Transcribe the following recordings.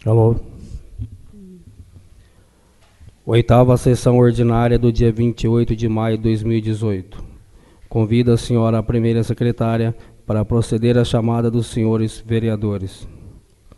Alô. Oitava sessão ordinária do dia 28 de maio de 2018. Convido a senhora, a primeira secretária, para proceder à chamada dos senhores vereadores.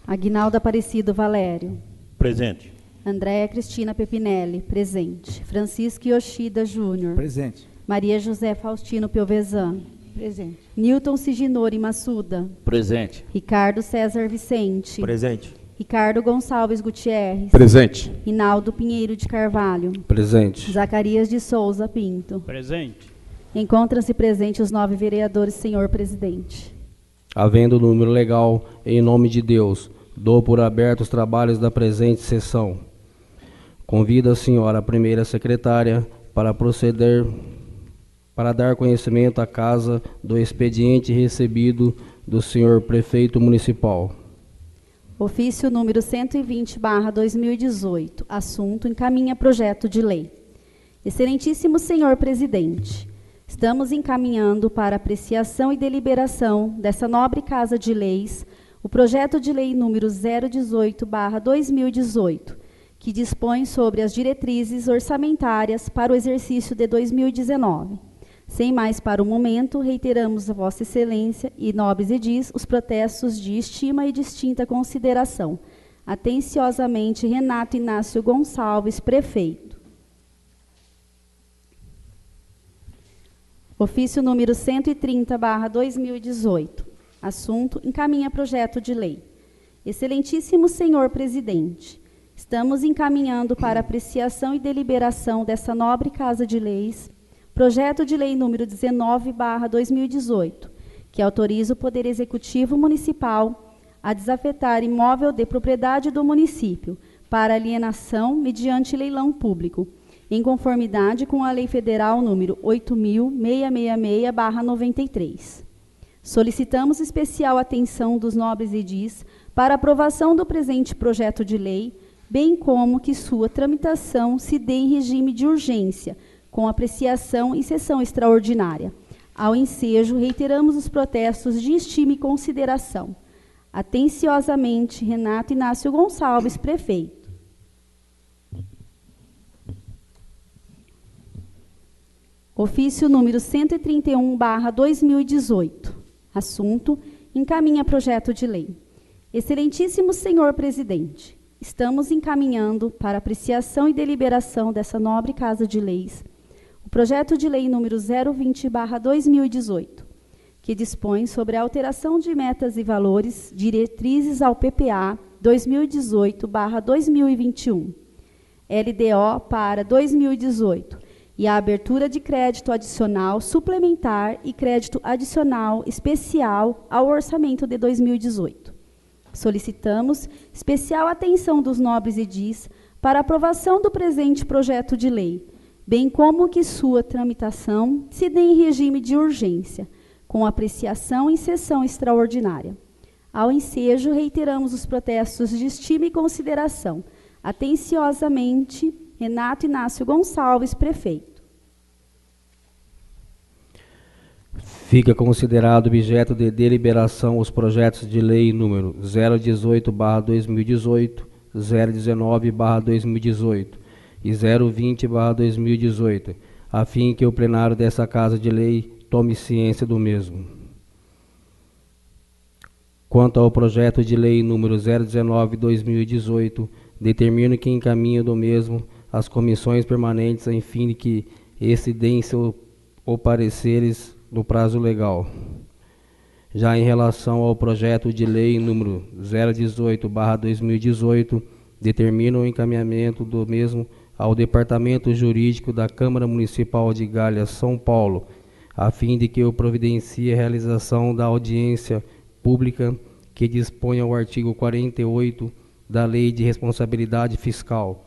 Aguinaldo Aparecido Valério. Presente. Andréia Cristina Pepinelli, presente. Francisco Yoshida Júnior. Presente. Maria José Faustino Piovesan. Presente. Newton Siginori Massuda. Presente. Ricardo César Vicente. Presente. Ricardo Gonçalves Gutierrez. Presente. Rinaldo Pinheiro de Carvalho. Presente. Zacarias de Souza Pinto. Presente. Encontram-se presentes os 9 vereadores, senhor presidente. Havendo o número legal, em nome de Deus, dou por aberto os trabalhos da presente sessão. Convido a senhora, a primeira secretária, para proceder, para dar conhecimento à casa do expediente recebido do senhor prefeito municipal. Ofício número 120/2018. Assunto: encaminha projeto de lei. Excelentíssimo senhor presidente, estamos encaminhando para apreciação e deliberação dessa nobre Casa de Leis o projeto de lei número 018/2018, que dispõe sobre as diretrizes orçamentárias para o exercício de 2019. Sem mais para o momento, reiteramos a Vossa Excelência e nobres edis os protestos de estima e distinta consideração. Atenciosamente, Renato Inácio Gonçalves, prefeito. Ofício número 130/2018. Assunto: encaminha projeto de lei. Excelentíssimo senhor presidente, estamos encaminhando para apreciação e deliberação dessa nobre Casa de Leis projeto de lei número 19/2018, que autoriza o Poder Executivo Municipal a desafetar imóvel de propriedade do município para alienação mediante leilão público, em conformidade com a Lei Federal número 8.666/93. Solicitamos especial atenção dos nobres edis para aprovação do presente projeto de lei, bem como que sua tramitação se dê em regime de urgência, com apreciação em sessão extraordinária. Ao ensejo, reiteramos os protestos de estima e consideração. Atenciosamente, Renato Inácio Gonçalves, prefeito. Ofício número 131/2018. Assunto: encaminha projeto de lei. Excelentíssimo senhor presidente, estamos encaminhando para apreciação e deliberação dessa nobre Casa de Leis o projeto de lei número 020/2018, que dispõe sobre a alteração de metas e valores, diretrizes ao PPA 2018/2021, LDO para 2018, e a abertura de crédito adicional suplementar e crédito adicional especial ao orçamento de 2018. Solicitamos especial atenção dos nobres edis para aprovação do presente projeto de lei, bem como que sua tramitação se dê em regime de urgência, com apreciação em sessão extraordinária. Ao ensejo, reiteramos os protestos de estima e consideração. Atenciosamente, Renato Inácio Gonçalves, prefeito. Fica considerado objeto de deliberação os projetos de lei número 018/2018, 019/2018 e 020/2018, a fim que o plenário dessa Casa de Lei tome ciência do mesmo. Quanto ao projeto de lei número 019/2018, determino que encaminho do mesmo às comissões permanentes, em fim de que esse deem seus pareceres no prazo legal. Já em relação ao projeto de lei número 018/2018, determino o encaminhamento do mesmo ao Departamento Jurídico da Câmara Municipal de Galhas, São Paulo, a fim de que eu providencie a realização da audiência pública que dispõe ao artigo 48 da Lei de Responsabilidade Fiscal.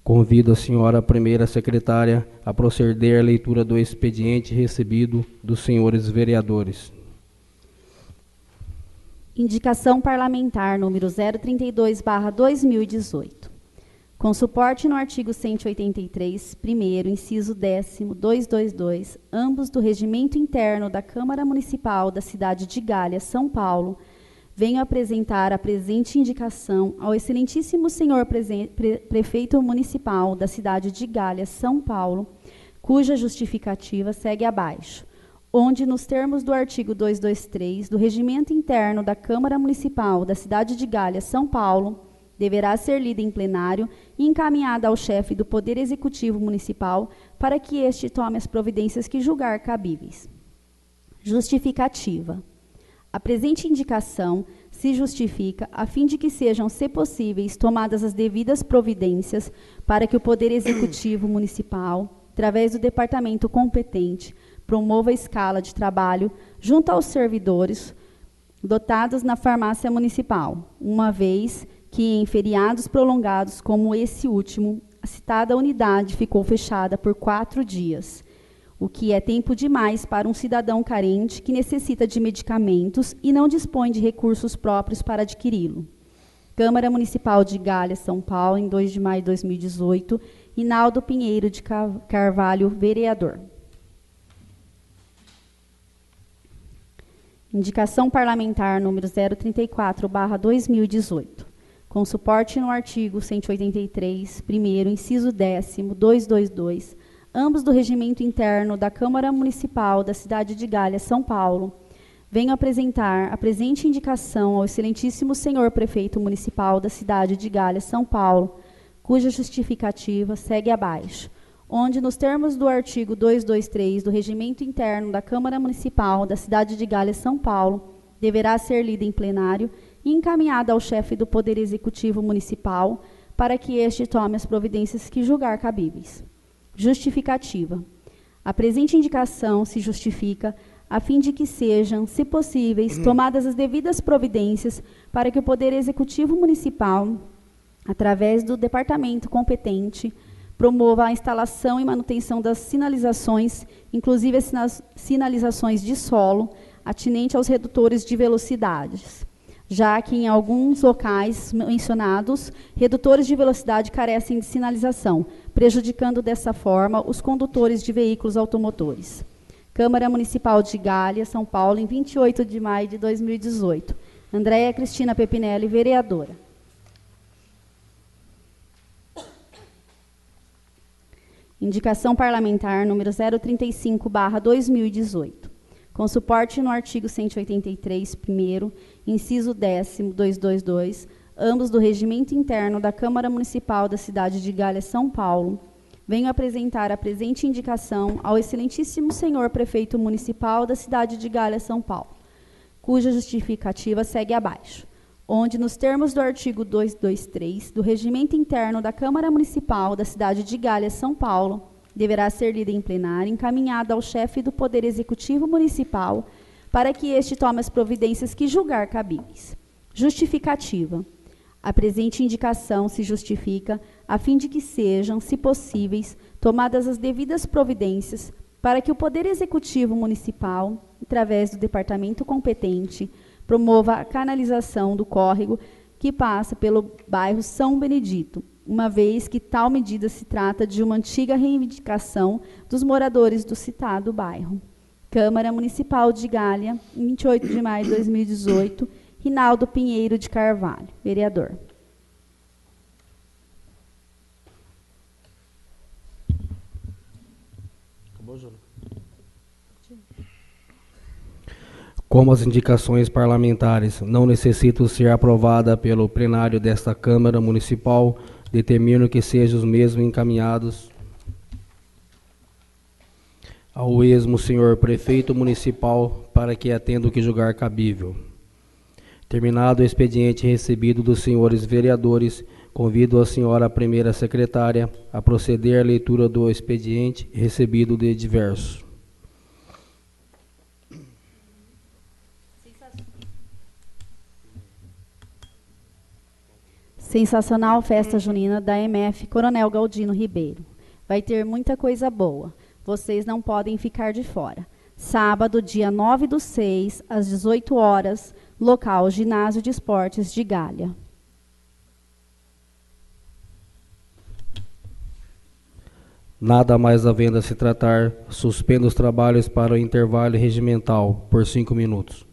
Convido a senhora primeira secretária a proceder à leitura do expediente recebido dos senhores vereadores. Indicação parlamentar número 032/2018. Com suporte no artigo 183, primeiro, inciso 10º, 222, ambos do Regimento Interno da Câmara Municipal da cidade de Galhas, São Paulo, venho apresentar a presente indicação ao excelentíssimo senhor prefeito municipal da cidade de Galha, São Paulo, cuja justificativa segue abaixo, onde, nos termos do artigo 223 do Regimento Interno da Câmara Municipal da cidade de Galha, São Paulo, deverá ser lida em plenário e encaminhada ao chefe do Poder Executivo Municipal para que este tome as providências que julgar cabíveis. Justificativa. A presente indicação se justifica a fim de que sejam, se possíveis, tomadas as devidas providências para que o Poder Executivo Municipal, através do departamento competente, promova a escala de trabalho junto aos servidores dotados na farmácia municipal, uma vez que, em feriados prolongados como esse último, a citada unidade ficou fechada por 4 dias, o que é tempo demais para um cidadão carente que necessita de medicamentos e não dispõe de recursos próprios para adquiri-lo. Câmara Municipal de Galha, São Paulo, em 2 de maio de 2018, Rinaldo Pinheiro de Carvalho, vereador. Indicação parlamentar número 034/2018. Com suporte no artigo 183, primeiro, inciso 10º, 222, ambos do Regimento Interno da Câmara Municipal da cidade de Galha, São Paulo, venho apresentar a presente indicação ao excelentíssimo senhor prefeito municipal da cidade de Galha, São Paulo, cuja justificativa segue abaixo, onde, nos termos do artigo 223 do Regimento Interno da Câmara Municipal da cidade de Galha, São Paulo, deverá ser lida em plenário e encaminhada ao chefe do Poder Executivo Municipal para que este tome as providências que julgar cabíveis. Justificativa. A presente indicação se justifica a fim de que sejam, se possíveis, tomadas as devidas providências para que o Poder Executivo Municipal, através do departamento competente, promova a instalação e manutenção das sinalizações, inclusive as sinalizações de solo, atinente aos redutores de velocidades, já que em alguns locais mencionados, redutores de velocidade carecem de sinalização, prejudicando dessa forma os condutores de veículos automotores. Câmara Municipal de Galha, São Paulo, em 28 de maio de 2018. Andréia Cristina Pepinelli, vereadora. Indicação parlamentar número 035/2018. Com suporte no artigo 183, primeiro, inciso 10º, 222, ambos do Regimento Interno da Câmara Municipal da cidade de Galha, São Paulo, venho apresentar a presente indicação ao excelentíssimo senhor prefeito municipal da cidade de Galha, São Paulo, cuja justificativa segue abaixo, onde, nos termos do artigo 223 do Regimento Interno da Câmara Municipal da cidade de Galha, São Paulo, deverá ser lida em plenário e encaminhada ao chefe do Poder Executivo Municipal para que este tome as providências que julgar cabíveis. Justificativa. A presente indicação se justifica a fim de que sejam, se possíveis, tomadas as devidas providências para que o Poder Executivo Municipal, através do departamento competente, promova a canalização do córrego que passa pelo bairro São Benedito, uma vez que tal medida se trata de uma antiga reivindicação dos moradores do citado bairro. Câmara Municipal de Galha, 28 de maio de 2018, Rinaldo Pinheiro de Carvalho, vereador. Acabou, Júlio? Como as indicações parlamentares não necessitam ser aprovadas pelo plenário desta Câmara Municipal, determino que sejam os mesmos encaminhados ao esmo senhor prefeito municipal para que atenda o que julgar cabível. Terminado o expediente recebido dos senhores vereadores, convido a senhora primeira secretária a proceder à leitura do expediente recebido de diversos. Sensacional festa junina da MF Coronel Galdino Ribeiro. Vai ter muita coisa boa. Vocês não podem ficar de fora. Sábado, dia 9/6, às 18 horas, local Ginásio de Esportes de Galha. Nada mais havendo a se tratar, suspendo os trabalhos para o intervalo regimental por 5 minutos.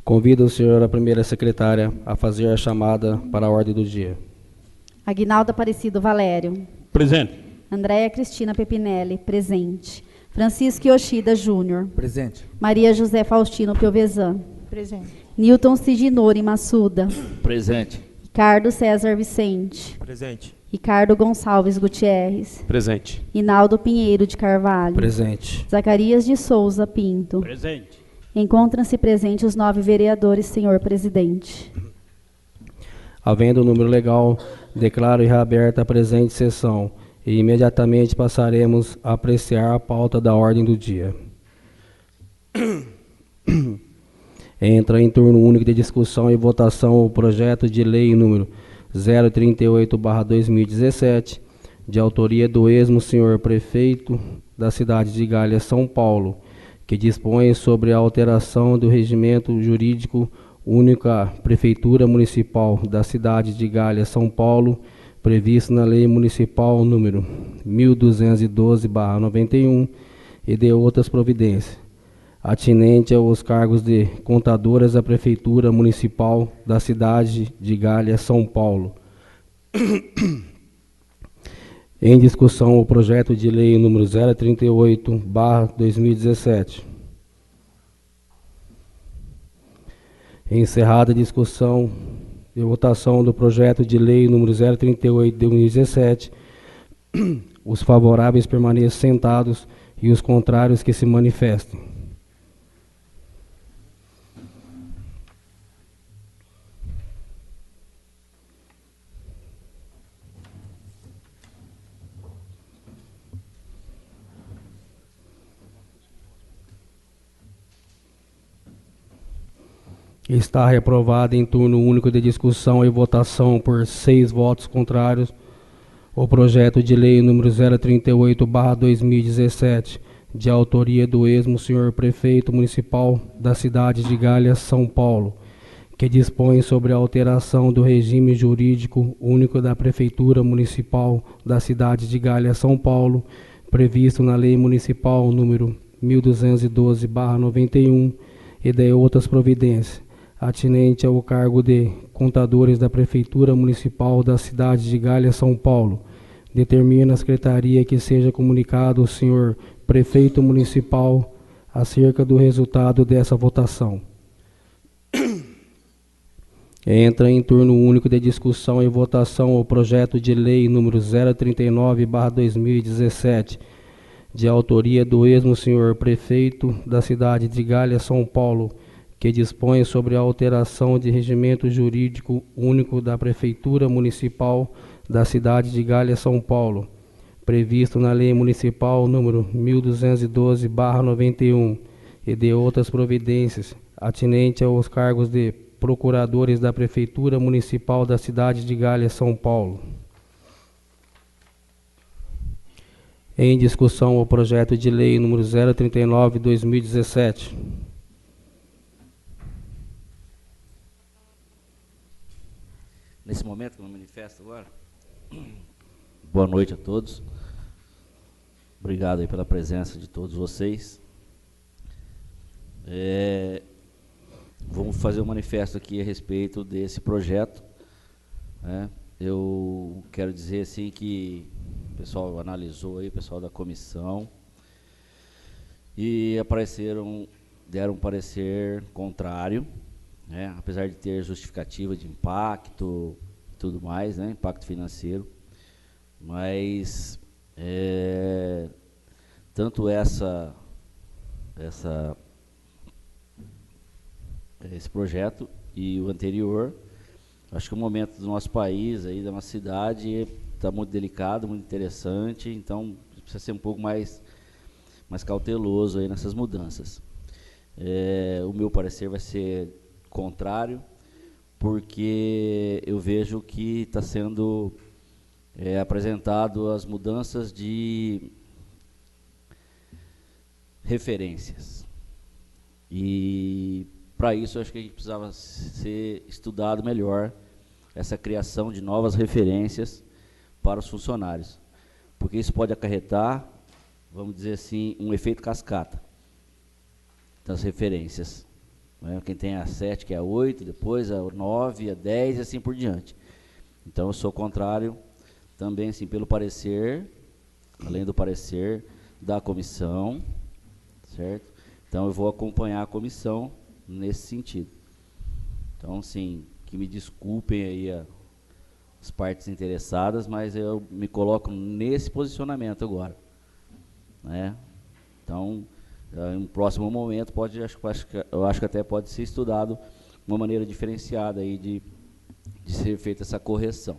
Convido o senhor, a primeira secretária, a fazer a chamada para a ordem do dia. Aguinaldo Aparecido Valério. Presente. Andréia Cristina Pepinelli, presente. Francisco Yoshida Júnior. Presente. Maria José Faustino Piovesan. Presente. Newton Siginori Massuda. Presente. Ricardo César Vicente. Presente. Ricardo Gonçalves Gutierrez. Presente. Hinaldo Pinheiro de Carvalho. Presente. Zacarias de Souza Pinto. Presente. Encontram-se presentes os 9 vereadores, senhor presidente. Havendo o número legal, declaro reaberta a presente sessão e imediatamente passaremos a apreciar a pauta da ordem do dia. Entra em turno único de discussão e votação o projeto de lei número 038/2017, de autoria do esmo senhor prefeito da cidade de Galha, São Paulo, que dispõe sobre a alteração do regimento jurídico único à Prefeitura Municipal da cidade de Galha, São Paulo, previsto na Lei Municipal número 1212/91 e de outras providências, atinente aos cargos de contadoras da Prefeitura Municipal da cidade de Galha, São Paulo. Em discussão o projeto de lei número 038/2017. Encerrada a discussão e votação do projeto de lei número 038/2017, os favoráveis permaneçam sentados e os contrários que se manifestem. Está reprovado em turno único de discussão e votação por 6 votos contrários o projeto de lei número 038/2017, de autoria do esmo senhor prefeito municipal da cidade de Galha, São Paulo, que dispõe sobre a alteração do regime jurídico único da Prefeitura Municipal da cidade de Galha, São Paulo, previsto na Lei Municipal número 1212/91 e de outras providências, atinente ao cargo de contadores da Prefeitura Municipal da cidade de Galha, São Paulo, determina a Secretaria que seja comunicado ao senhor Prefeito Municipal acerca do resultado dessa votação. Entra em turno único de discussão e votação o projeto de lei número 039/2017, de autoria do esmo senhor Prefeito da cidade de Galha, São Paulo, que dispõe sobre a alteração de regimento jurídico único da Prefeitura Municipal da cidade de Galha, São Paulo, previsto na Lei Municipal número 1212/91 e de outras providências, atinente aos cargos de procuradores da Prefeitura Municipal da cidade de Galha, São Paulo. Em discussão o projeto de lei número 039/2017. Nesse momento que eu me manifesto agora, boa noite a todos. Obrigado aí pela presença de todos vocês. Vamos fazer um manifesto aqui a respeito desse projeto, né? Eu quero dizer assim que o pessoal analisou aí, o pessoal da comissão, e deram um parecer contrário, né? Apesar de ter justificativa de impacto e tudo mais, né? Impacto financeiro, mas tanto esse projeto e o anterior, acho que o momento do nosso país, aí, da nossa cidade, está muito delicado, muito interessante, então precisa ser um pouco mais cauteloso aí nessas mudanças. O meu parecer vai ser contrário, porque eu vejo que está sendo apresentado as mudanças de referências. E para isso eu acho que a gente precisava ser estudado melhor essa criação de novas referências para os funcionários, porque isso pode acarretar vamos dizer assim, um efeito cascata das referências. Né? Quem tem a 7, que é a 8, depois a 9, a 10 e assim por diante. Então, eu sou contrário também, assim, pelo parecer, além do parecer da comissão, certo? Então, eu vou acompanhar a comissão nesse sentido. Então, sim, que me desculpem aí as partes interessadas, mas eu me coloco nesse posicionamento agora, né? Então, em um próximo momento, eu acho que até pode ser estudado uma maneira diferenciada aí de ser feita essa correção.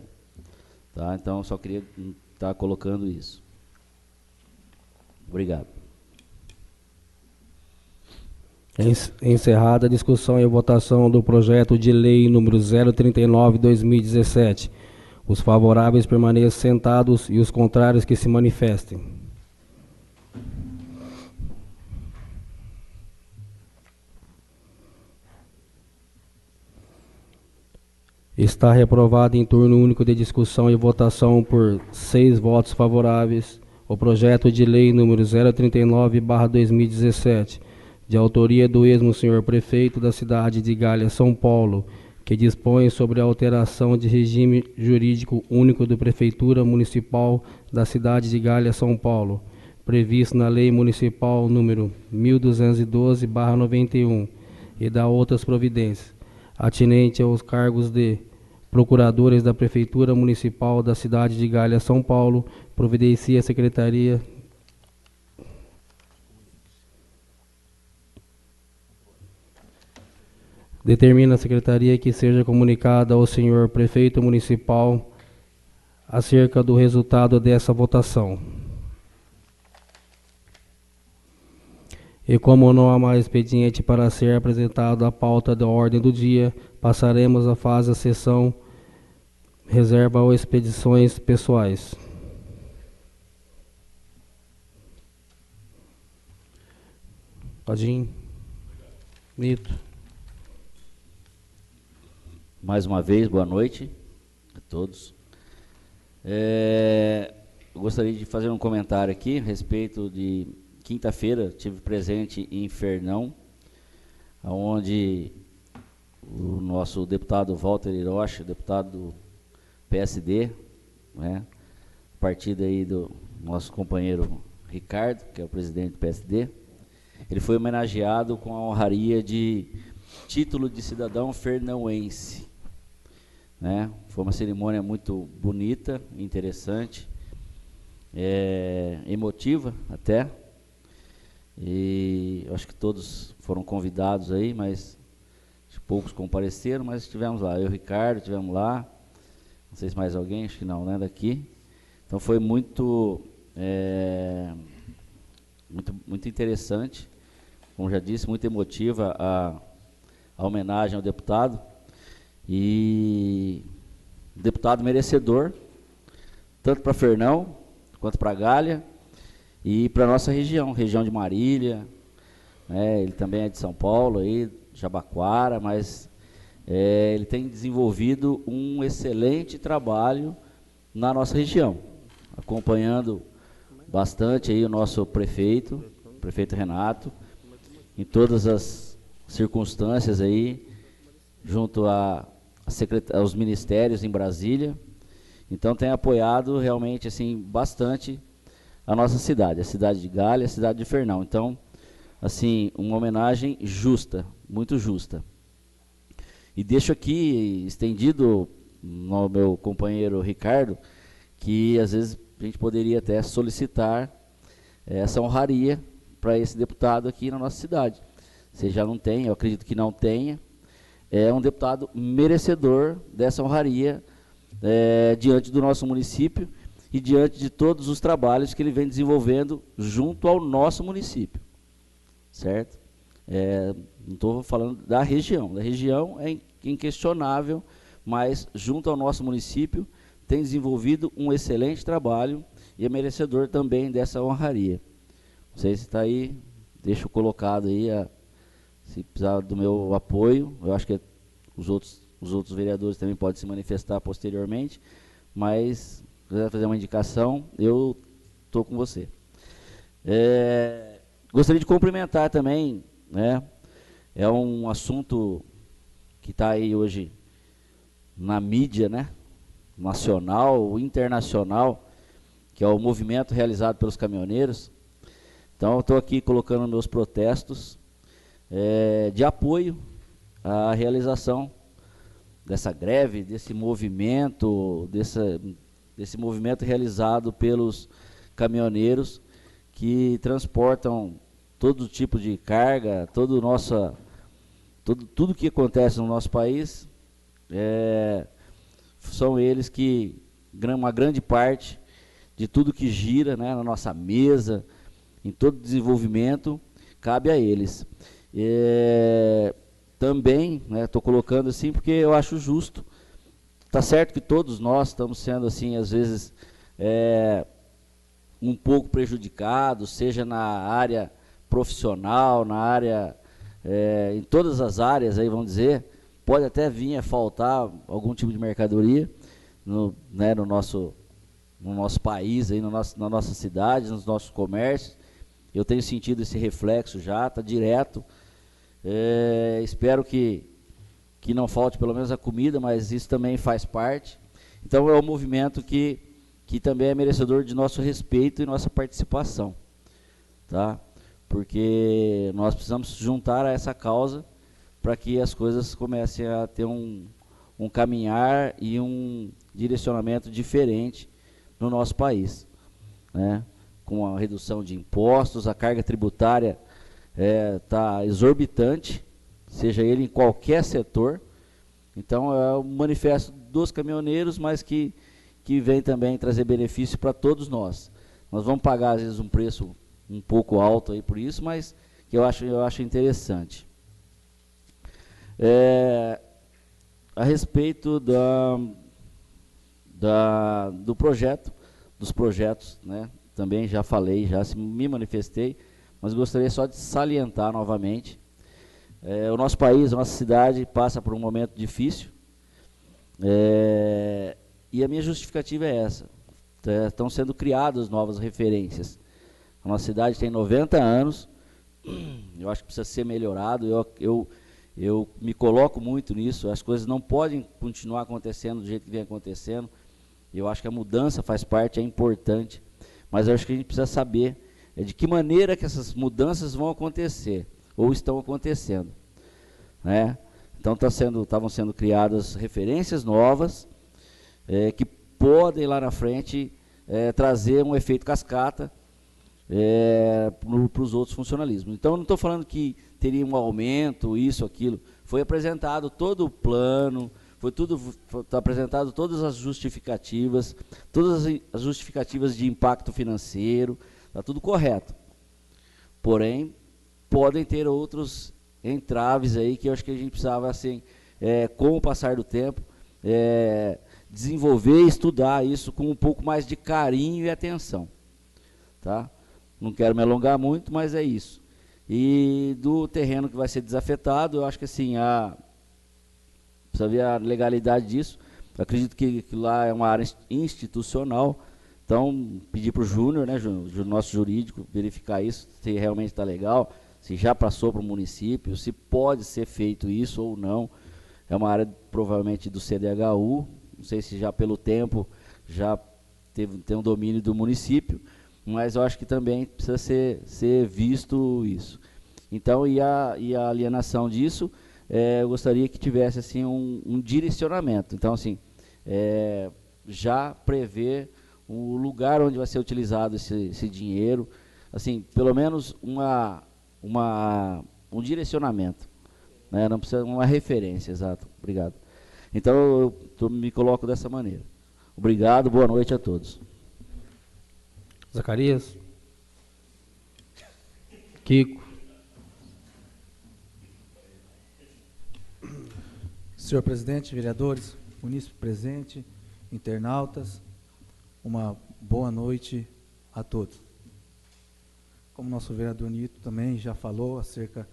Tá? Então, eu só queria estar colocando isso. Obrigado. Encerrada a discussão e votação do projeto de lei número 039/2017. Os favoráveis permaneçam sentados e os contrários que se manifestem. Está reprovado em turno único de discussão e votação por 6 votos favoráveis o projeto de lei número 039/2017, de autoria do mesmo senhor prefeito da cidade de Galha, São Paulo, que dispõe sobre a alteração de regime jurídico único da Prefeitura Municipal da cidade de Galha, São Paulo, previsto na Lei Municipal número 1212/91 e da outras providências, atinente aos cargos de procuradores da Prefeitura Municipal da cidade de Galha, São Paulo, providencia a Secretaria determina a Secretaria que seja comunicada ao senhor Prefeito Municipal acerca do resultado dessa votação. E como não há mais expediente para ser apresentado a pauta da ordem do dia, passaremos à fase da sessão reserva ou expedições pessoais. Padim, Mito. Mais uma vez, boa noite a todos. Eu gostaria de fazer um comentário aqui a respeito de quinta-feira, tive presente em Fernão, onde o nosso deputado Walter Hiroshi, deputado do PSD, né, partido aí do nosso companheiro Ricardo, que é o presidente do PSD, ele foi homenageado com a honraria de título de cidadão fernauense. Né? Foi uma cerimônia muito bonita, interessante, emotiva até, e eu acho que todos foram convidados aí, mas poucos compareceram, mas estivemos lá, eu e o Ricardo estivemos lá, não sei se mais alguém, acho que não, né, daqui. Então foi muito interessante, como já disse, muito emotiva a homenagem ao deputado, e deputado merecedor, tanto para Fernão, quanto para Galha, e para a nossa região de Marília, né, ele também é de São Paulo, aí, Jabaquara, mas ele tem desenvolvido um excelente trabalho na nossa região, acompanhando bastante aí o nosso prefeito Renato, em todas as circunstâncias aí, junto aos ministérios em Brasília. Então tem apoiado realmente assim bastante a nossa cidade, a cidade de Galha, a cidade de Fernão. Então, assim, uma homenagem justa, muito justa. E deixo aqui estendido no meu companheiro Ricardo, que às vezes a gente poderia até solicitar essa honraria para esse deputado aqui na nossa cidade. Se já não tem, eu acredito que não tenha, é um deputado merecedor dessa honraria diante do nosso município e diante de todos os trabalhos que ele vem desenvolvendo junto ao nosso município, certo? Não estou falando da região é inquestionável, mas junto ao nosso município tem desenvolvido um excelente trabalho e é merecedor também dessa honraria. Não sei se está aí, deixo colocado aí, se precisar do meu apoio, eu acho que os outros vereadores também podem se manifestar posteriormente, mas se quiser fazer uma indicação, eu estou com você. Gostaria de cumprimentar também, né? É um assunto que está aí hoje na mídia, né? Nacional, internacional, que é o movimento realizado pelos caminhoneiros. Então, eu estou aqui colocando meus protestos de apoio à realização dessa greve, desse movimento realizado pelos caminhoneiros que transportam todo tipo de carga, tudo que acontece no nosso país, são eles que, uma grande parte de tudo que gira, né, na nossa mesa, em todo desenvolvimento, cabe a eles. Também, estou colocando assim porque eu acho justo. Tá certo que todos nós estamos sendo, assim, às vezes, um pouco prejudicados, seja na área profissional, na área, em todas as áreas, aí vamos dizer, pode até vir a faltar algum tipo de mercadoria no nosso país, aí, na nossa cidade, nos nossos comércios. Eu tenho sentido esse reflexo já, está direto. Espero que não falte pelo menos a comida, mas isso também faz parte. Então é um movimento que também é merecedor de nosso respeito e nossa participação, tá? Porque nós precisamos juntar a essa causa para que as coisas comecem a ter um caminhar e um direcionamento diferente no nosso país, né? Com a redução de impostos, a carga tributária está exorbitante, seja ele em qualquer setor. Então é um manifesto dos caminhoneiros, mas que vem também trazer benefício para todos nós. Nós vamos pagar às vezes um preço um pouco alto aí por isso, mas que eu acho interessante. A respeito do projeto, dos projetos, né? Também já falei, já me manifestei, mas gostaria só de salientar novamente. O nosso país, a nossa cidade passa por um momento difícil, e a minha justificativa é essa. Estão sendo criadas novas referências. A nossa cidade tem 90 anos, eu acho que precisa ser melhorado, eu me coloco muito nisso. As coisas não podem continuar acontecendo do jeito que vem acontecendo. Eu acho que a mudança faz parte, é importante, mas eu acho que a gente precisa saber de que maneira que essas mudanças vão acontecer, ou estão acontecendo, né? Então estavam sendo criadas referências novas, que podem lá na frente trazer um efeito cascata para os outros funcionalismos. Então não estou falando que teria um aumento, isso, aquilo. Foi apresentado todo o plano, está apresentado todas as justificativas, de impacto financeiro, está tudo correto. Porém, podem ter outros entraves aí que eu acho que a gente precisava, assim, com o passar do tempo, desenvolver e estudar isso com um pouco mais de carinho e atenção, tá? Não quero me alongar muito, mas é isso. E do terreno que vai ser desafetado, eu acho que assim, precisa ver a legalidade disso. Eu acredito que lá é uma área institucional, então pedir para o Júnior, né, nosso jurídico, verificar isso, se realmente está legal, se já passou para o município, se pode ser feito isso ou não. É uma área provavelmente do CDHU, não sei se já pelo tempo já tem um domínio do município, mas eu acho que também precisa ser visto isso. Então, e a alienação disso, eu gostaria que tivesse assim, um direcionamento. Então, assim, já prever o lugar onde vai ser utilizado esse dinheiro, assim, pelo menos um direcionamento, né? Não precisa uma referência, exato. Obrigado. Então, eu me coloco dessa maneira. Obrigado, boa noite a todos. Zacarias? Kiko? Senhor presidente, vereadores, munícipe presente, internautas, uma boa noite a todos. Como nosso vereador Nito também já falou acerca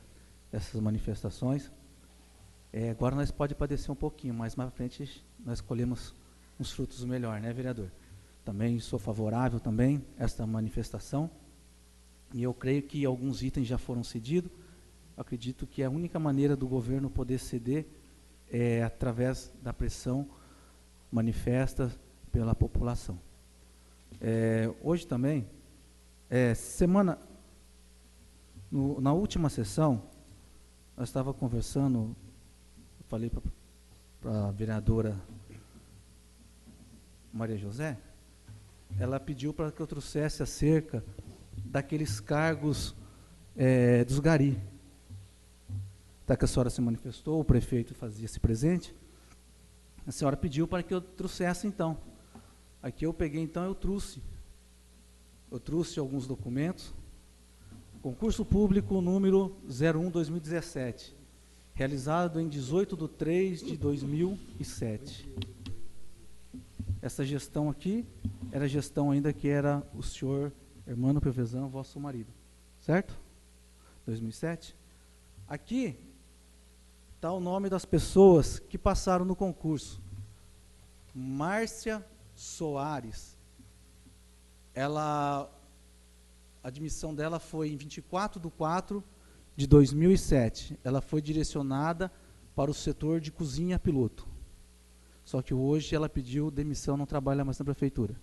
dessas manifestações, agora nós pode padecer um pouquinho, mas mais à frente nós colhemos uns frutos melhor, né, vereador? Também sou favorável também a esta manifestação, e eu creio que alguns itens já foram cedidos. Acredito que a única maneira do governo poder ceder é através da pressão manifesta pela população. Hoje também, na última sessão, nós estávamos conversando, falei para a vereadora Maria José, ela pediu para que eu trouxesse acerca daqueles cargos dos gari. Tá, que a senhora se manifestou, o prefeito fazia-se presente, a senhora pediu para que eu trouxesse, então. Aqui eu peguei, então, eu trouxe alguns documentos. Concurso público número 01/2017, realizado em 18/3/2007. Essa gestão aqui era a gestão ainda que era o senhor Hermano Piovesan, vosso marido, certo? 2007. Aqui está o nome das pessoas que passaram no concurso. Márcia Soares. A admissão dela foi em 24/4/2007. Ela foi direcionada para o setor de cozinha piloto. Só que hoje ela pediu demissão, não trabalha mais na prefeitura.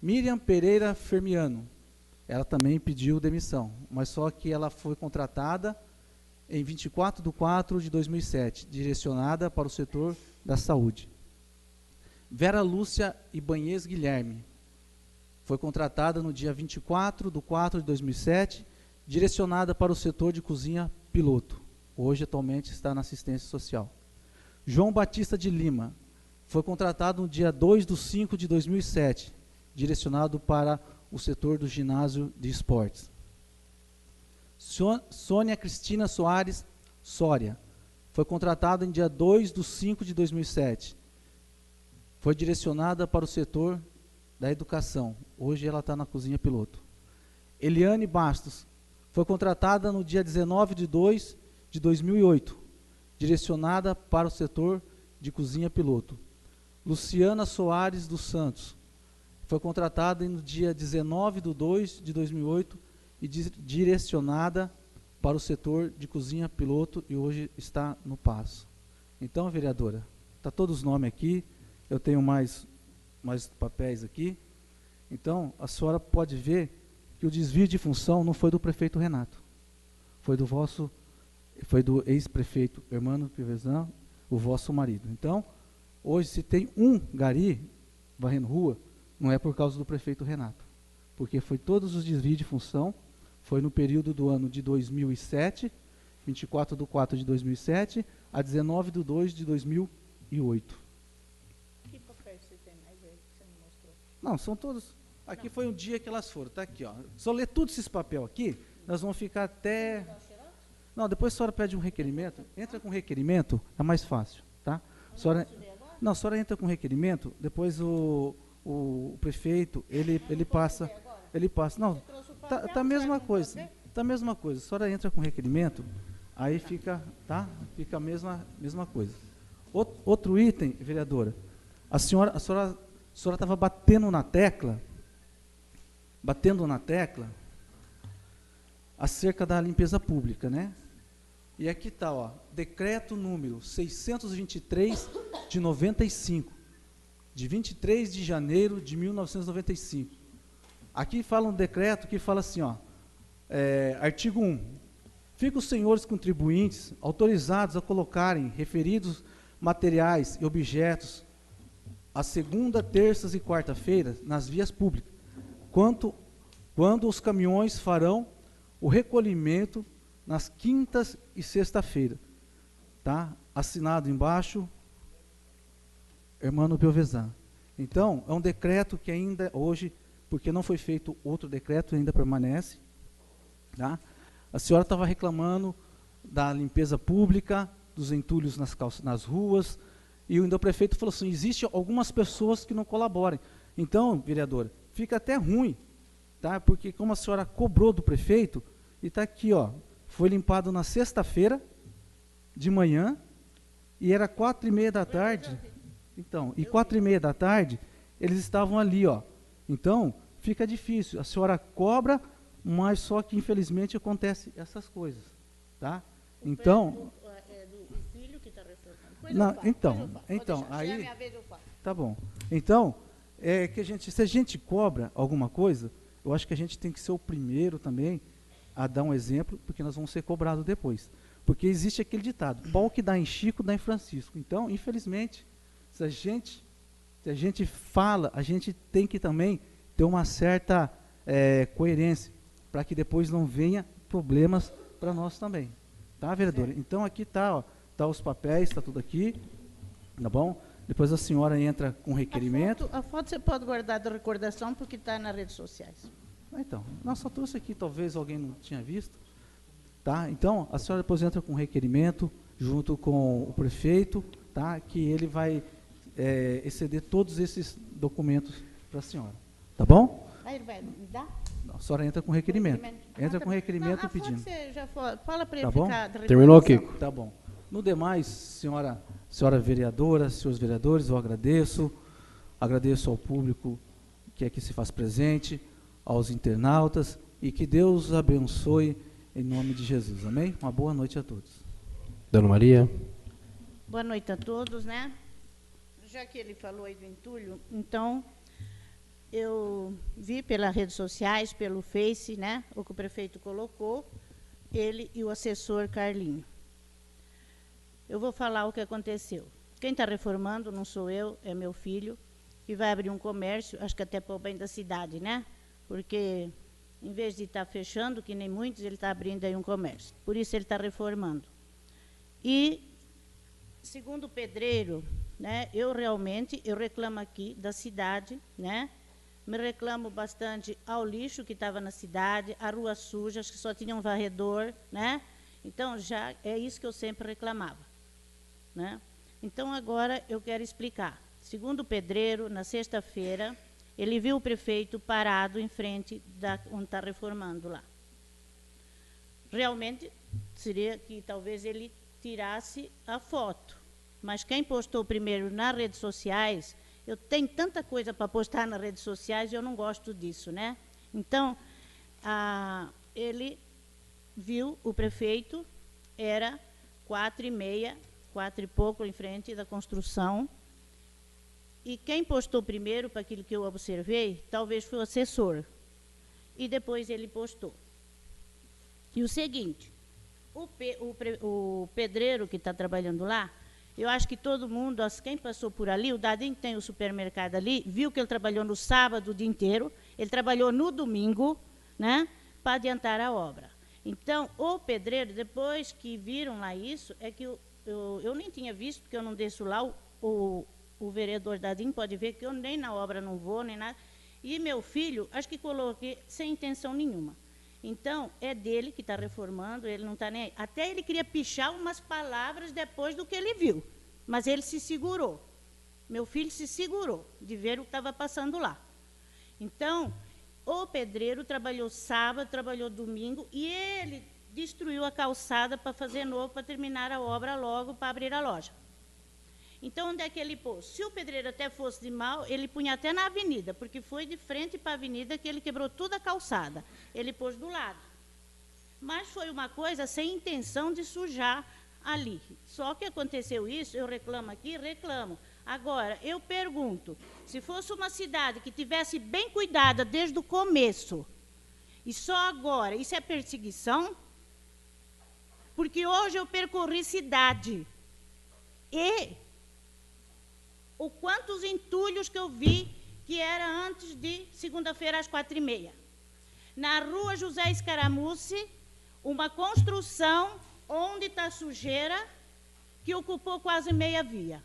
Miriam Pereira Fermiano. Ela também pediu demissão, mas só que ela foi contratada em 24/4/2007, direcionada para o setor da saúde. Vera Lúcia Ibanez Guilherme. Foi contratada no dia 24/4/2007, direcionada para o setor de cozinha piloto. Hoje, atualmente, está na assistência social. João Batista de Lima. Foi contratado no dia 2/5/2007, direcionado para o setor do ginásio de esportes. Sônia Cristina Soares Soria. Foi contratada em dia 2/5/2007. Foi direcionada para o setor da educação. Hoje ela está na cozinha piloto. Eliane Bastos. Foi contratada no dia 19/2/2008, direcionada para o setor de cozinha piloto. Luciana Soares dos Santos. Foi contratada no dia 19/2/2008 e direcionada para o setor de cozinha piloto e hoje está no Passo. Então, vereadora, está todos os nomes aqui, eu tenho mais papéis aqui. Então, a senhora pode ver que o desvio de função não foi do prefeito Renato, foi do ex-prefeito Hermano Piovesan, o vosso marido. Então, hoje, se tem um gari varrendo rua, não é por causa do prefeito Renato, porque foi todos os desvios de função, foi no período do ano de 2007, 24/4/2007, a 19/2/2008. Que papel você tem mais aí que você me mostrou? Não, são todos. Aqui foi um dia que elas foram, tá aqui, ó. Só ler todos esses papel aqui, nós vamos ficar até... Não, depois a senhora pede um requerimento, entra com requerimento, é mais fácil, tá? A senhora entra com requerimento, depois o prefeito, ele passa, não, tá a mesma coisa, a senhora entra com requerimento, aí fica, tá? Fica a mesma coisa. Outro item, vereadora, a senhora estava batendo na tecla acerca da limpeza pública, né? E aqui está, ó, decreto número 623 de 95, de 23 de janeiro de 1995. Aqui fala um decreto que fala assim, ó, artigo 1. Ficam os senhores contribuintes autorizados a colocarem referidos materiais e objetos às segunda, terças e quarta-feiras nas vias públicas, quando os caminhões farão o recolhimento nas quintas e sexta-feira, tá? Assinado embaixo, Hermano Piovesan. Então, é um decreto que ainda hoje, porque não foi feito outro decreto, ainda permanece, tá? A senhora estava reclamando da limpeza pública, dos entulhos nas ruas, e o prefeito falou assim, existem algumas pessoas que não colaborem. Então, vereadora, fica até ruim, tá? Porque como a senhora cobrou do prefeito, e está aqui, ó, foi limpado na sexta-feira, de manhã, e era 4:30 da tarde. Então, e 4:30 da tarde, eles estavam ali, ó. Então, fica difícil. A senhora cobra mas só que, infelizmente, acontece essas coisas, tá? Então, É do filho que está reformando. Depois não, eu falo, então, depois eu falo. então, Pode deixar, se é a aí, minha vez eu falo. tá bom. Então, é que se a gente cobra alguma coisa, eu acho que a gente tem que ser o primeiro também a dar um exemplo, porque nós vamos ser cobrados depois. Porque existe aquele ditado, pau que dá em Chico, dá em Francisco. Então, infelizmente, se a gente fala, a gente tem que também ter uma certa coerência, para que depois não venha problemas para nós também. Tá, vereadora? Então, aqui tá os papéis, está tudo aqui, tá bom? Depois a senhora entra com requerimento. A foto você pode guardar da recordação, porque está nas redes sociais. Então, nós só trouxe aqui, talvez alguém não tinha visto. Tá? Então, a senhora depois entra com requerimento, junto com o prefeito, tá? Que ele vai exceder todos esses documentos para a senhora. Tá bom? Aí ele vai me dar? A senhora entra com requerimento. Entra com requerimento não, pedindo. Você já fala para ele Tá bom? ficar... da Terminou, recordação. Kiko? Tá bom. No demais, senhora vereadora, senhores vereadores, eu agradeço ao público que aqui se faz presente, aos internautas, e que Deus os abençoe em nome de Jesus. Amém? Uma boa noite a todos. Dona Maria. Boa noite a todos, né? Já que ele falou aí do entulho, então, eu vi pelas redes sociais, pelo Face, né, o que o prefeito colocou, ele e o assessor Carlinho. Eu vou falar o que aconteceu. Quem está reformando não sou eu, é meu filho, que vai abrir um comércio, acho que até para o bem da cidade, né? Porque, em vez de estar fechando, que nem muitos, ele está abrindo aí um comércio. Por isso ele está reformando. E, segundo o pedreiro, né, eu reclamo aqui da cidade, né? Me reclamo bastante ao lixo que estava na cidade, a rua suja, acho que só tinha um varredor, né? Então, já é isso que eu sempre reclamava, né? Então, agora eu quero explicar. Segundo o pedreiro, na sexta-feira, ele viu o prefeito parado em frente onde está reformando lá. Realmente, seria que talvez ele tirasse a foto. Mas quem postou primeiro nas redes sociais, eu tenho tanta coisa para postar nas redes sociais e eu não gosto disso, né? Então, ele viu o prefeito, era 4h30, 4 e pouco em frente da construção, e quem postou primeiro, para aquilo que eu observei, talvez foi o assessor, e depois ele postou. E o seguinte, o pedreiro que está trabalhando lá, eu acho que todo mundo, quem passou por ali, o Dadinho tem o supermercado ali, viu que ele trabalhou no sábado o dia inteiro, ele trabalhou no domingo, né, para adiantar a obra. Então, o pedreiro, depois que viram lá isso, é que eu nem tinha visto, porque eu não desço lá, o vereador Dadinho pode ver que eu nem na obra não vou, nem nada. E meu filho, acho que coloquei sem intenção nenhuma. Então, é dele que está reformando, ele não está nem aí. Até ele queria pichar umas palavras depois do que ele viu, mas ele se segurou. Meu filho se segurou de ver o que estava passando lá. Então, o pedreiro trabalhou sábado, trabalhou domingo, e ele destruiu a calçada para fazer novo, para terminar a obra logo, para abrir a loja. Então, onde é que ele pôs? Se o pedreiro até fosse de mal, ele punha até na avenida, porque foi de frente para a avenida que ele quebrou toda a calçada. Ele pôs do lado. Mas foi uma coisa sem intenção de sujar ali. Só que aconteceu isso, eu reclamo aqui, reclamo. Agora, eu pergunto, se fosse uma cidade que tivesse bem cuidada desde o começo, e só agora, isso é perseguição? Porque hoje eu percorri cidade, e o quantos entulhos que eu vi, que era antes de segunda-feira às 4h30. Na rua José Escaramucci, uma construção onde está sujeira, que ocupou quase meia via.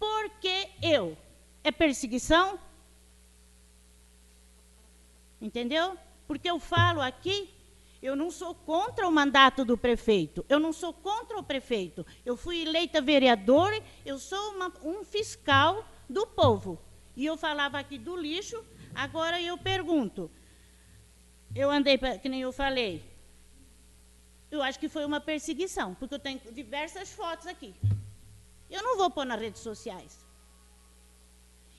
Por que eu? É perseguição? Entendeu? Porque eu falo aqui, eu não sou contra o mandato do prefeito, eu não sou contra o prefeito. Eu fui eleita vereadora, eu sou um fiscal do povo. E eu falava aqui do lixo, agora eu pergunto. Eu andei, que nem eu falei, eu acho que foi uma perseguição, porque eu tenho diversas fotos aqui. Eu não vou pôr nas redes sociais.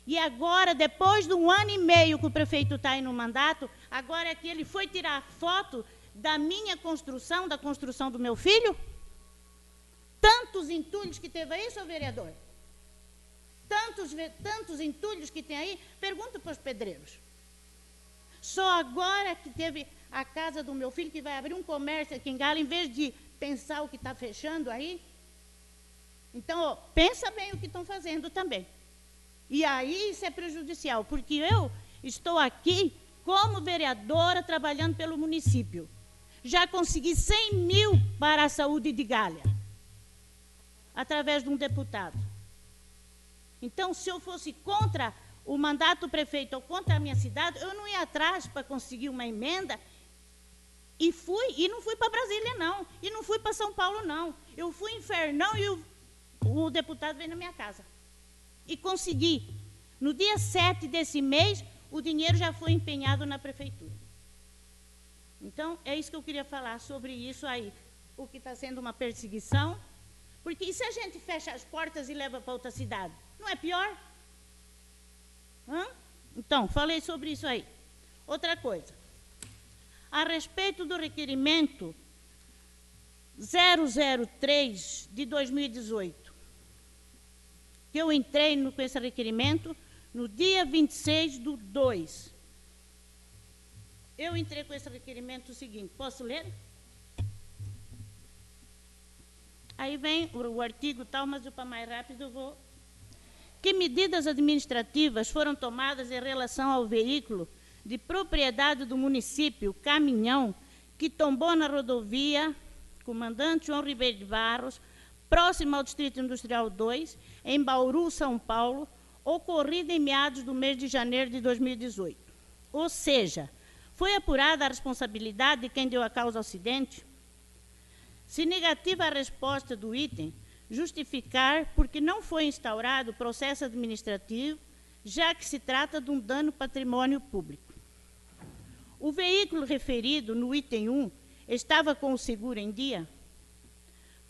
E agora, depois de 1 ano e meio que o prefeito está aí no mandato, agora é que ele foi tirar foto da minha construção, da construção do meu filho? Tantos entulhos que teve aí, seu vereador? Tantos entulhos que tem aí, pergunta para os pedreiros. Só agora que teve a casa do meu filho, que vai abrir um comércio aqui em Galo, em vez de pensar o que está fechando aí. Então, ó, pensa bem o que estão fazendo também. E aí isso é prejudicial, porque eu estou aqui como vereadora trabalhando pelo município. Já consegui 100 mil para a saúde de Galha, através de um deputado. Então, se eu fosse contra o mandato do prefeito ou contra a minha cidade, eu não ia atrás para conseguir uma emenda. E não fui para Brasília, não. E não fui para São Paulo, não. Eu fui em Fernão e o deputado veio na minha casa. E consegui. No dia 7 desse mês, o dinheiro já foi empenhado na prefeitura. Então, é isso que eu queria falar sobre isso aí. O que está sendo uma perseguição. Porque e se a gente fecha as portas e leva para outra cidade? Não é pior? Então, falei sobre isso aí. Outra coisa. A respeito do requerimento 003 de 2018, que eu entrei com esse requerimento no dia 26/2. Eu entrei com esse requerimento seguinte, posso ler? Aí vem o artigo tal, mas para mais rápido eu vou. Que medidas administrativas foram tomadas em relação ao veículo de propriedade do município, caminhão, que tombou na rodovia Comandante João Ribeiro de Barros, próximo ao Distrito Industrial 2, em Bauru, São Paulo, ocorrida em meados do mês de janeiro de 2018. Ou seja, foi apurada a responsabilidade de quem deu a causa ao acidente? Se negativa a resposta do item, justificar porque não foi instaurado processo administrativo, já que se trata de um dano patrimônio público. O veículo referido no item 1 estava com o seguro em dia?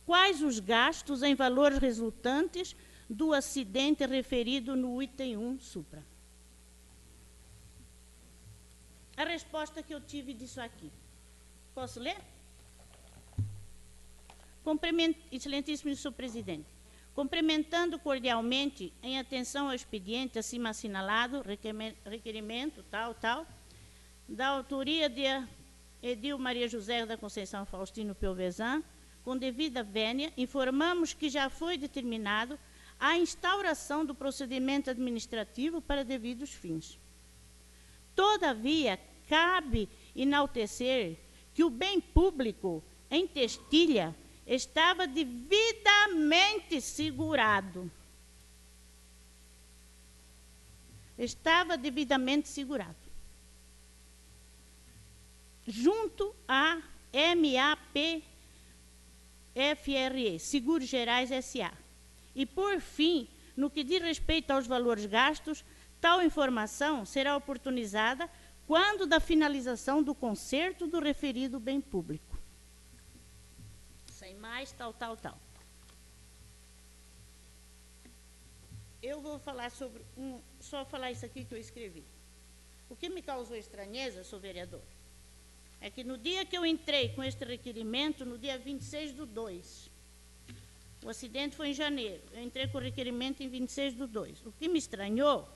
Quais os gastos em valores resultantes do acidente referido no item 1 supra? A resposta que eu tive disso aqui. Posso ler? Excelentíssimo Senhor Presidente, cumprimentando cordialmente, em atenção ao expediente acima assinalado, requerimento, tal, da autoria de Edil Maria José da Conceição Faustino Piovesan, com devida vénia, informamos que já foi determinado a instauração do procedimento administrativo para devidos fins. Todavia, cabe enaltecer que o bem público em Testilha estava devidamente segurado. Estava devidamente segurado. Junto à MAPFRE, Seguros Gerais S.A. E, por fim, no que diz respeito aos valores gastos, tal informação será oportunizada quando da finalização do conserto do referido bem público. Sem mais, tal. Eu vou falar sobre só falar isso aqui que eu escrevi. O que me causou estranheza, senhor vereador, é que no dia que eu entrei com este requerimento, no dia 26/2, o acidente foi em janeiro, eu entrei com o requerimento em 26/2. O que me estranhou,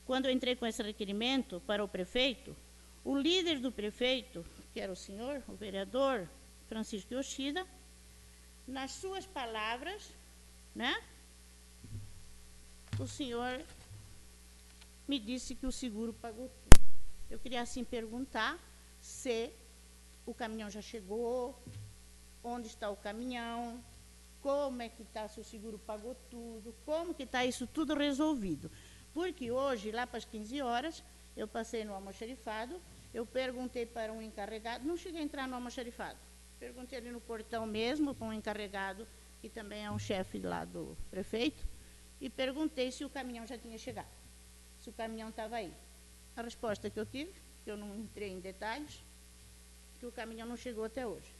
quando eu entrei com esse requerimento para o prefeito, o líder do prefeito, que era o senhor, o vereador Francisco Yoshida, nas suas palavras, né, o senhor me disse que o seguro pagou tudo. Eu queria, assim, perguntar se o caminhão já chegou, onde está o caminhão, como é que está, se o seguro pagou tudo, como que está isso tudo resolvido. Porque hoje, lá para as 15 horas, eu passei no almoxarifado, eu perguntei para um encarregado, não cheguei a entrar no almoxarifado, perguntei ali no portão mesmo, para um encarregado, que também é um chefe lá do prefeito, e perguntei se o caminhão já tinha chegado, se o caminhão estava aí. A resposta que eu tive, que eu não entrei em detalhes, que o caminhão não chegou até hoje.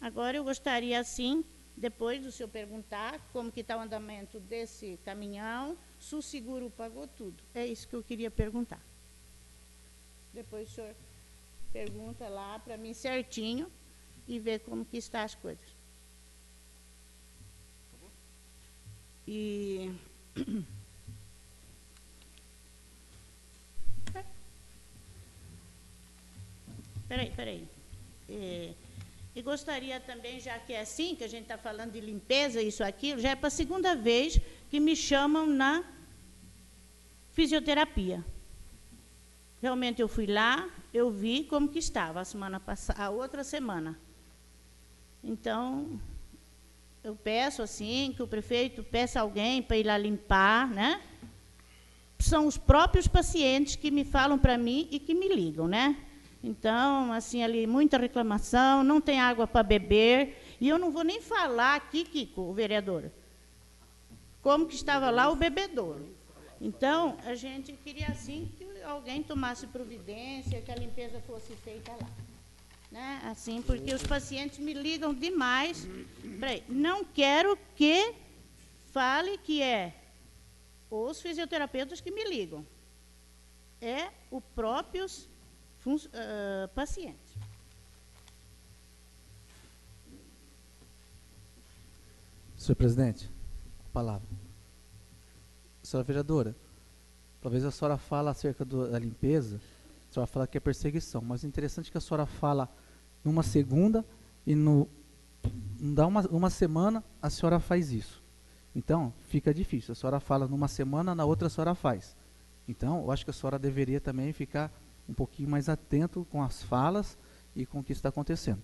Agora eu gostaria, assim, Depois do senhor perguntar como que está o andamento desse caminhão, se o seguro pagou tudo. É isso que eu queria perguntar. Depois o senhor pergunta lá para mim certinho e vê como que está as coisas. E... Peraí. E gostaria também, já que é assim, que a gente está falando de limpeza, isso, aquilo, já é para a segunda vez que me chamam na fisioterapia. Realmente eu fui lá, eu vi como que estava a outra semana. Então, eu peço assim, que o prefeito peça alguém para ir lá limpar, né? São os próprios pacientes que me falam para mim e que me ligam, né? Então, assim, ali, muita reclamação, não tem água para beber, e eu não vou nem falar aqui, Kiko, vereadora, como que estava lá o bebedouro. Então, a gente queria, assim, que alguém tomasse providência, que a limpeza fosse feita lá. Né? Assim, porque os pacientes me ligam demais. Peraí, não quero que fale que é os fisioterapeutas que me ligam. É os próprios pacientes. Senhor presidente, palavra. Senhora vereadora, talvez a senhora fala acerca da limpeza, a senhora fala que é perseguição, mas o interessante é que a senhora fala numa segunda e não dá uma semana a senhora faz isso. Então, fica difícil. A senhora fala numa semana, na outra a senhora faz. Então, eu acho que a senhora deveria também ficar um pouquinho mais atento com as falas e com o que está acontecendo.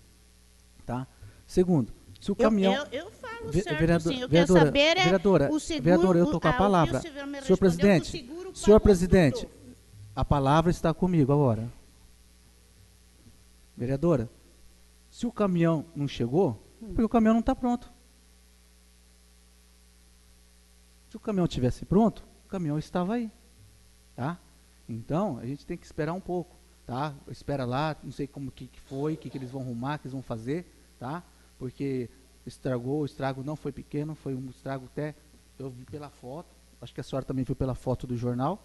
Tá? Segundo, se o caminhão... Eu falo certo, sim. Eu vereadora, quero saber o seguro... Vereadora, eu estou com a palavra. Senhor presidente, a palavra está comigo agora. Vereadora, se o caminhão não chegou, porque o caminhão não está pronto. Se o caminhão estivesse pronto, o caminhão estava aí. Tá? Então, a gente tem que esperar um pouco. Tá? Espera lá, não sei como que foi, o que eles vão arrumar, o que eles vão fazer. Tá? Porque o estrago não foi pequeno, foi um estrago até, eu vi pela foto, acho que a senhora também viu pela foto do jornal.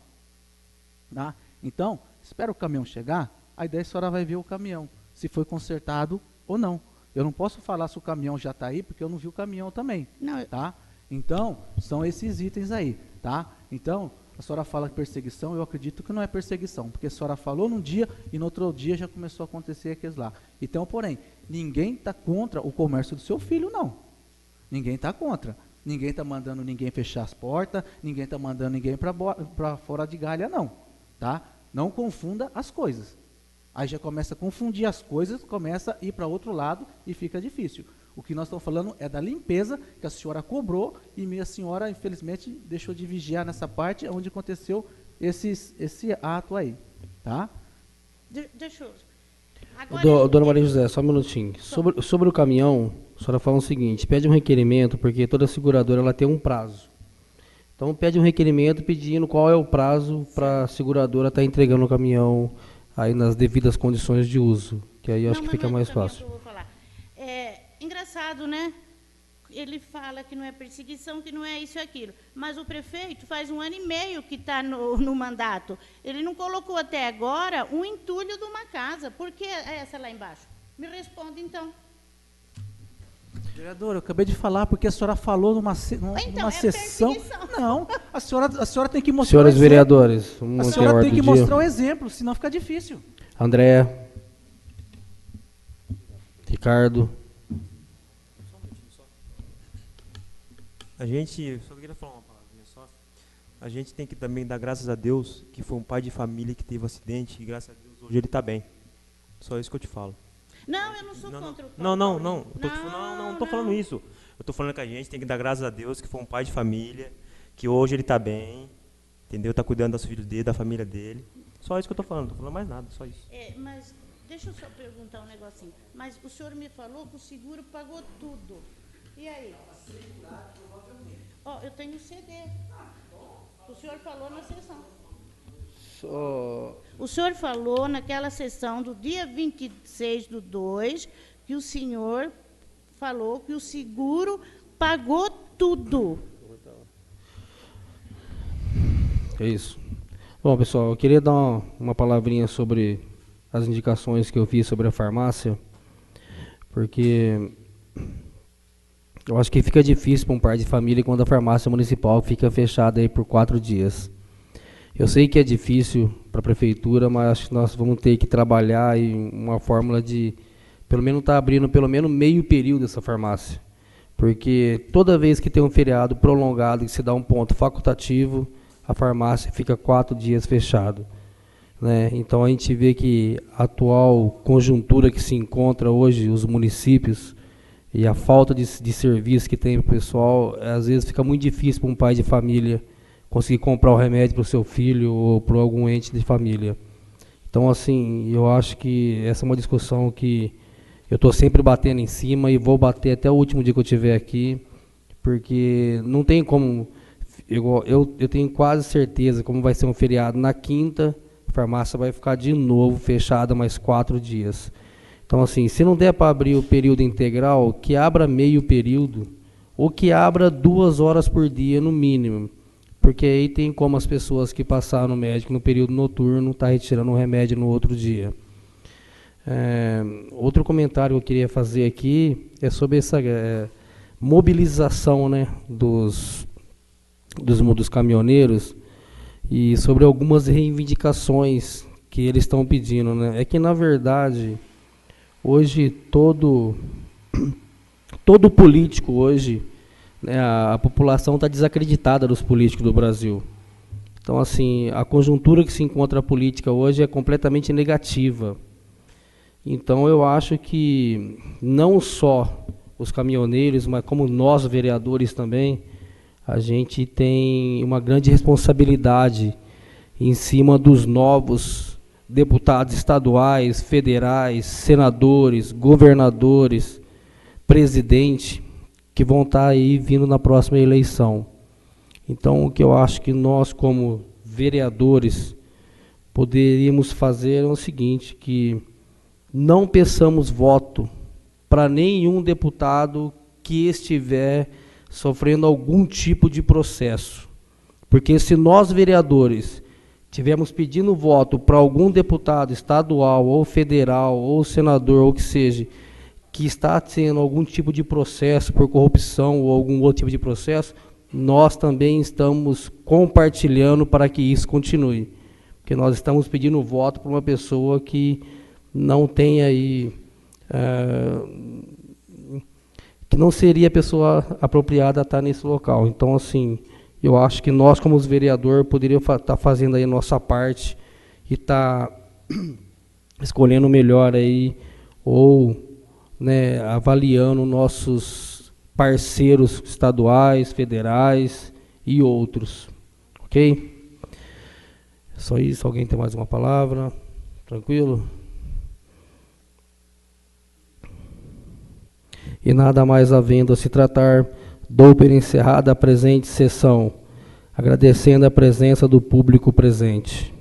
Tá? Então, espera o caminhão chegar, aí daí a senhora vai ver o caminhão, se foi consertado ou não. Eu não posso falar se o caminhão já está aí, porque eu não vi o caminhão também. Não, tá? Então, são esses itens aí. Tá? Então, a senhora fala que perseguição, eu acredito que não é perseguição, porque a senhora falou num dia e no outro dia já começou a acontecer aqueles lá. Então, porém, ninguém está contra o comércio do seu filho, não. Ninguém está contra. Ninguém está mandando ninguém fechar as portas, ninguém está mandando ninguém para fora de galha, não. Tá? Não confunda as coisas. Aí já começa a confundir as coisas, começa a ir para outro lado e fica difícil. O que nós estamos falando é da limpeza que a senhora cobrou e minha senhora, infelizmente, deixou de vigiar nessa parte onde aconteceu esse ato aí. Tá? Deixa eu... Agora, Dona Maria José, só um minutinho. Sobre o caminhão, a senhora fala o seguinte, pede um requerimento, porque toda seguradora ela tem um prazo. Então pede um requerimento pedindo qual é o prazo para a seguradora estar entregando o caminhão aí nas devidas condições de uso, que aí eu acho que fica mais fácil. Engraçado, né? Ele fala que não é perseguição, que não é isso e aquilo. Mas o prefeito faz 1 ano e meio que está no mandato. Ele não colocou até agora um entulho de uma casa. Por que essa lá embaixo? Me responde, então. Vereadora, eu acabei de falar porque a senhora falou numa sessão. Não, a senhora tem que mostrar. Senhores vereadores, a senhora tem que mostrar o exemplo, senão fica difícil. André, Ricardo. A gente, só queria falar uma palavrinha só. A gente tem que também dar graças a Deus que foi um pai de família que teve um acidente e graças a Deus hoje ele está bem. Só isso que eu te falo. Não, eu não sou contra o pai. Não estou falando isso. Eu estou falando que a gente tem que dar graças a Deus que foi um pai de família, que hoje ele está bem, entendeu? Está cuidando dos filhos dele, da família dele. Só isso que eu estou falando, não estou falando mais nada, só isso. Mas deixa eu só perguntar um negocinho. Mas o senhor me falou que o seguro pagou tudo. E aí? Eu tenho CD. O senhor falou na sessão. O senhor falou naquela sessão do dia 26/2 que o senhor falou que o seguro pagou tudo. É isso. Bom, pessoal, eu queria dar uma palavrinha sobre as indicações que eu fiz sobre a farmácia, porque eu acho que fica difícil para um pai de família quando a farmácia municipal fica fechada aí por 4 dias. Eu sei que é difícil para a prefeitura, mas acho que nós vamos ter que trabalhar em uma fórmula de, pelo menos, estar abrindo pelo menos meio período essa farmácia. Porque toda vez que tem um feriado prolongado e se dá um ponto facultativo, a farmácia fica 4 dias fechado, né? Então a gente vê que a atual conjuntura que se encontra hoje, os municípios, e a falta de serviço que tem para o pessoal, às vezes fica muito difícil para um pai de família conseguir comprar o remédio para o seu filho ou para algum ente de família. Então, assim, eu acho que essa é uma discussão que eu estou sempre batendo em cima e vou bater até o último dia que eu estiver aqui, porque não tem como... Eu tenho quase certeza, como vai ser um feriado na quinta, a farmácia vai ficar de novo fechada mais 4 dias. Então, assim, se não der para abrir o período integral, que abra meio período, ou que abra 2 horas por dia no mínimo, porque aí tem como as pessoas que passaram no médico no período noturno estar retirando o remédio no outro dia. Outro comentário que eu queria fazer aqui é sobre essa mobilização, né, dos caminhoneiros e sobre algumas reivindicações que eles estão pedindo, né? É que, na verdade, hoje todo político hoje, né, a população está desacreditada dos políticos do Brasil. Então, assim, a conjuntura que se encontra a política hoje é completamente negativa. Então, eu acho que não só os caminhoneiros, mas como nós, vereadores também, a gente tem uma grande responsabilidade em cima dos novos deputados estaduais, federais, senadores, governadores, presidente, que vão estar aí vindo na próxima eleição. Então, o que eu acho que nós, como vereadores, poderíamos fazer é o seguinte, que não peçamos voto para nenhum deputado que estiver sofrendo algum tipo de processo. Porque se nós, vereadores, estivermos pedindo voto para algum deputado estadual, ou federal, ou senador, ou que seja, que está tendo algum tipo de processo por corrupção ou algum outro tipo de processo, nós também estamos compartilhando para que isso continue. Porque nós estamos pedindo voto para uma pessoa que não tem aí... que não seria a pessoa apropriada a estar nesse local. Então, assim, eu acho que nós, como os vereadores, poderíamos estar fazendo aí a nossa parte e estar escolhendo melhor aí, ou, né, avaliando nossos parceiros estaduais, federais e outros. Ok? Só isso. Alguém tem mais uma palavra? Tranquilo? E nada mais havendo a se tratar, dou por encerrada a presente sessão, agradecendo a presença do público presente.